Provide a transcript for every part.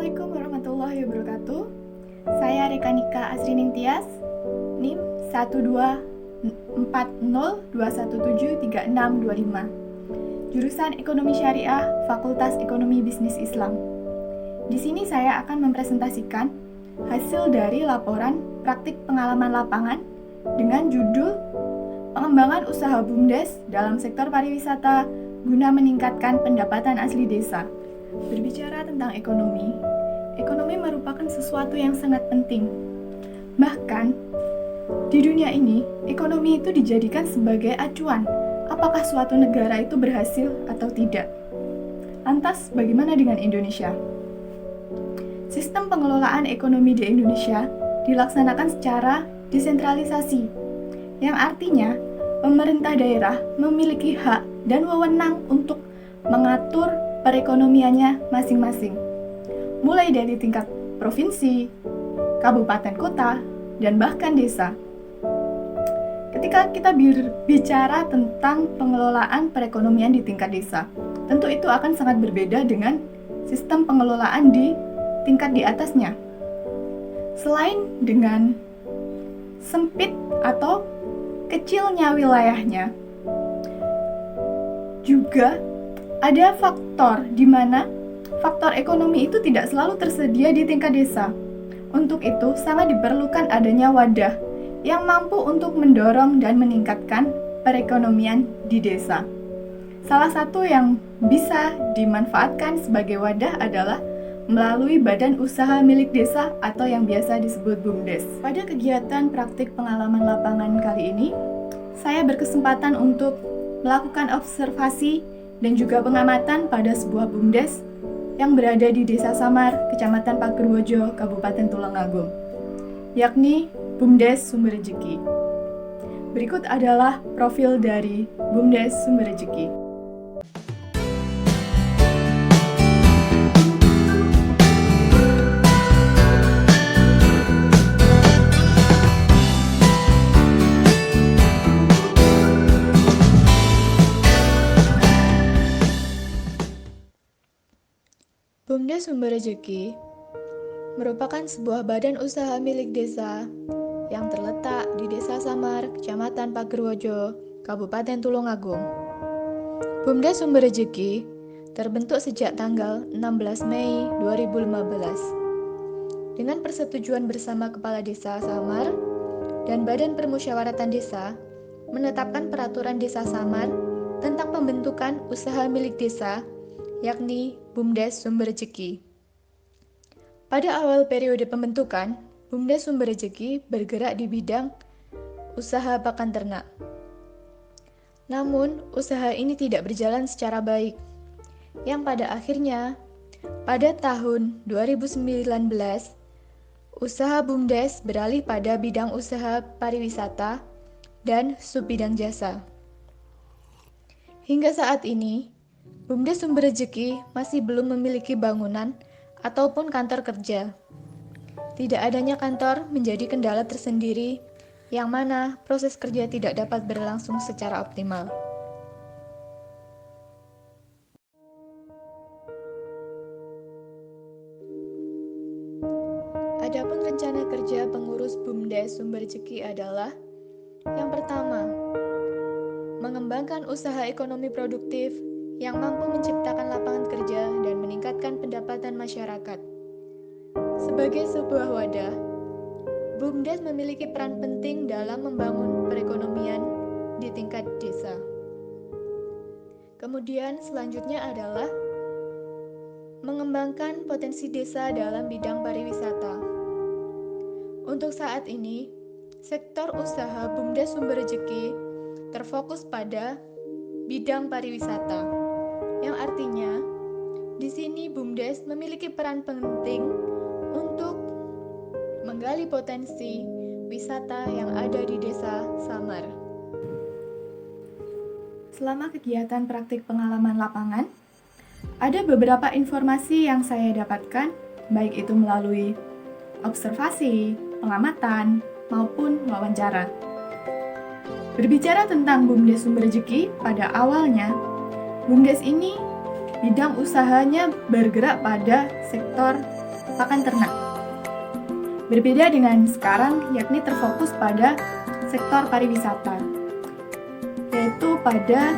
Assalamualaikum warahmatullahi wabarakatuh. Saya Rekanika Asrining Tias, NIM 12402173625. Jurusan Ekonomi Syariah, Fakultas Ekonomi Bisnis Islam. Di sini saya akan mempresentasikan hasil dari laporan praktik pengalaman lapangan dengan judul Pengembangan Usaha BUMDes dalam Sektor Pariwisata guna meningkatkan pendapatan asli desa. Berbicara tentang ekonomi, ekonomi merupakan sesuatu yang sangat penting. Bahkan, di dunia ini, ekonomi itu dijadikan sebagai acuan apakah suatu negara itu berhasil atau tidak. Lantas, bagaimana dengan Indonesia? Sistem pengelolaan ekonomi di Indonesia dilaksanakan secara desentralisasi, yang artinya pemerintah daerah memiliki hak dan wewenang untuk mengatur perekonomiannya masing-masing, mulai dari tingkat provinsi, kabupaten kota, dan bahkan desa. Ketika kita berbicara tentang pengelolaan perekonomian di tingkat desa, tentu itu akan sangat berbeda dengan sistem pengelolaan di tingkat di atasnya. Selain dengan sempit atau kecilnya wilayahnya, juga ada faktor di mana faktor ekonomi itu tidak selalu tersedia di tingkat desa. Untuk itu, sangat diperlukan adanya wadah yang mampu untuk mendorong dan meningkatkan perekonomian di desa. Salah satu yang bisa dimanfaatkan sebagai wadah adalah melalui badan usaha milik desa atau yang biasa disebut BUMDes. Pada kegiatan praktik pengalaman lapangan kali ini, saya berkesempatan untuk melakukan observasi dan juga pengamatan pada sebuah BUMDes yang berada di Desa Samar, Kecamatan Pagerwojo, Kabupaten Tulungagung, yakni BUMDes Sumber Rejeki. Berikut adalah profil dari BUMDes Sumber Rejeki. BUMDes Sumber Rejeki merupakan sebuah badan usaha milik desa yang terletak di Desa Samar, Kecamatan Pagerwojo, Kabupaten Tulungagung. BUMDes Sumber Rejeki terbentuk sejak tanggal 16 Mei 2015 dengan persetujuan bersama Kepala Desa Samar dan Badan Permusyawaratan Desa menetapkan peraturan Desa Samar tentang pembentukan usaha milik desa, yakni BUMDes Sumber Rejeki. Pada awal periode pembentukan, BUMDes Sumber Rejeki bergerak di bidang usaha pakan ternak. Namun, usaha ini tidak berjalan secara baik, yang pada akhirnya, pada tahun 2019, usaha BUMDes beralih pada bidang usaha pariwisata dan subbidang jasa. Hingga saat ini, BUMDes Sumber Rejeki masih belum memiliki bangunan ataupun kantor kerja. Tidak adanya kantor menjadi kendala tersendiri, yang mana proses kerja tidak dapat berlangsung secara optimal. Adapun rencana kerja pengurus BUMDes Sumber Rejeki adalah: yang pertama, mengembangkan usaha ekonomi produktif yang mampu menciptakan lapangan kerja dan meningkatkan pendapatan masyarakat. Sebagai sebuah wadah, BUMDes memiliki peran penting dalam membangun perekonomian di tingkat desa. Kemudian selanjutnya adalah mengembangkan potensi desa dalam bidang pariwisata. Untuk saat ini, sektor usaha BUMDes Sumber Rejeki terfokus pada bidang pariwisata, yang artinya di sini BUMDes memiliki peran penting untuk menggali potensi wisata yang ada di Desa Samar. Selama kegiatan praktik pengalaman lapangan, ada beberapa informasi yang saya dapatkan, baik itu melalui observasi, pengamatan, maupun wawancara. Berbicara tentang BUMDes Sumber Rejeki, pada awalnya BUMDes ini bidang usahanya bergerak pada sektor pakan ternak. Berbeda dengan sekarang, yakni terfokus pada sektor pariwisata, yaitu pada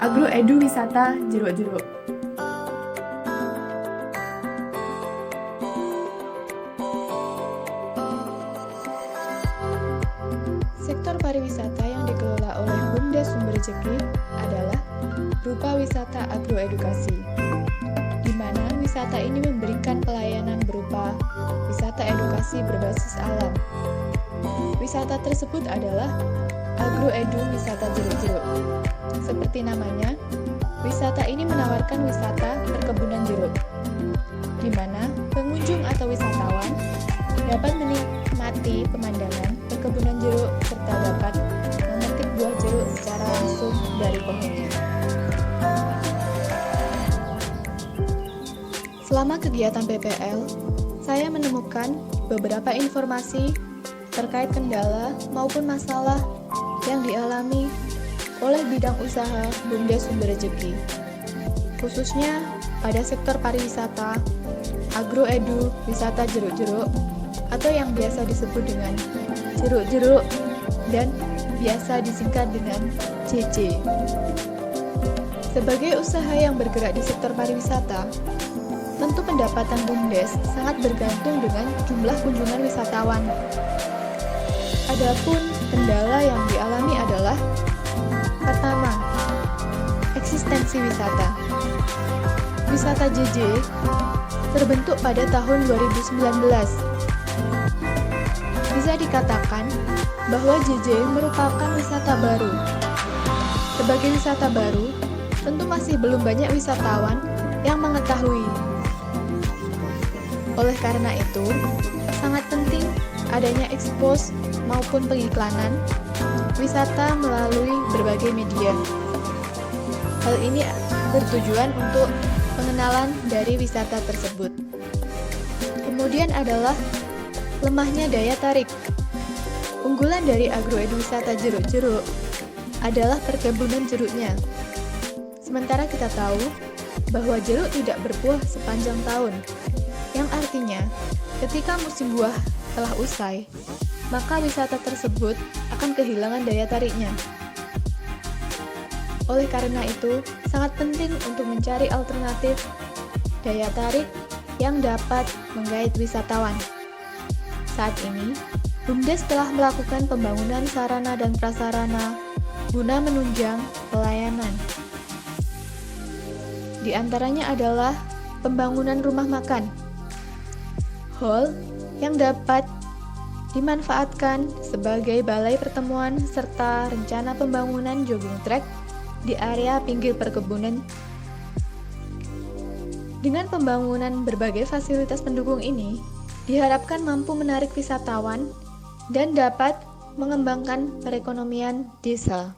agroedu wisata jeruk-jeruk. Sektor pariwisata yang dikelola oleh BUMDes Sumber Rezeki adalah berupa wisata agroedukasi, di mana wisata ini memberikan pelayanan berupa wisata edukasi berbasis alam. Wisata tersebut adalah agroedu wisata jeruk-jeruk. Seperti namanya, wisata ini menawarkan wisata perkebunan jeruk, di mana pengunjung atau wisatawan dapat menikmati pemandangan perkebunan jeruk serta dapat memetik buah jeruk secara langsung dari pohonnya. Selama kegiatan PPL, saya menemukan beberapa informasi terkait kendala maupun masalah yang dialami oleh bidang usaha BUMDes Sumber Rezeki, khususnya pada sektor pariwisata, agroedu, wisata jeruk-jeruk, atau yang biasa disebut dengan jeruk-jeruk dan biasa disingkat dengan JJ. Sebagai usaha yang bergerak di sektor pariwisata, tentu pendapatan BUMDes sangat bergantung dengan jumlah kunjungan wisatawan. Adapun kendala yang dialami adalah pertama, eksistensi wisata. Wisata JJ terbentuk pada tahun 2019. Bisa dikatakan bahwa JJ merupakan wisata baru. Sebagai wisata baru, tentu masih belum banyak wisatawan yang mengetahui. Oleh karena itu, sangat penting adanya ekspos maupun pengiklanan wisata melalui berbagai media. Hal ini bertujuan untuk pengenalan dari wisata tersebut. Kemudian adalah lemahnya daya tarik. Unggulan dari agroedu wisata jeruk-jeruk adalah perkebunan jeruknya. Sementara kita tahu bahwa jeruk tidak berbuah sepanjang tahun, yang artinya ketika musim buah telah usai, maka wisata tersebut akan kehilangan daya tariknya. Oleh karena itu, sangat penting untuk mencari alternatif daya tarik yang dapat menggait wisatawan. Saat ini, BUMDes telah melakukan pembangunan sarana dan prasarana guna menunjang pelayanan. Di antaranya adalah pembangunan rumah makan, hall yang dapat dimanfaatkan sebagai balai pertemuan serta rencana pembangunan jogging track di area pinggir perkebunan. Dengan pembangunan berbagai fasilitas pendukung ini, diharapkan mampu menarik wisatawan dan dapat mengembangkan perekonomian desa.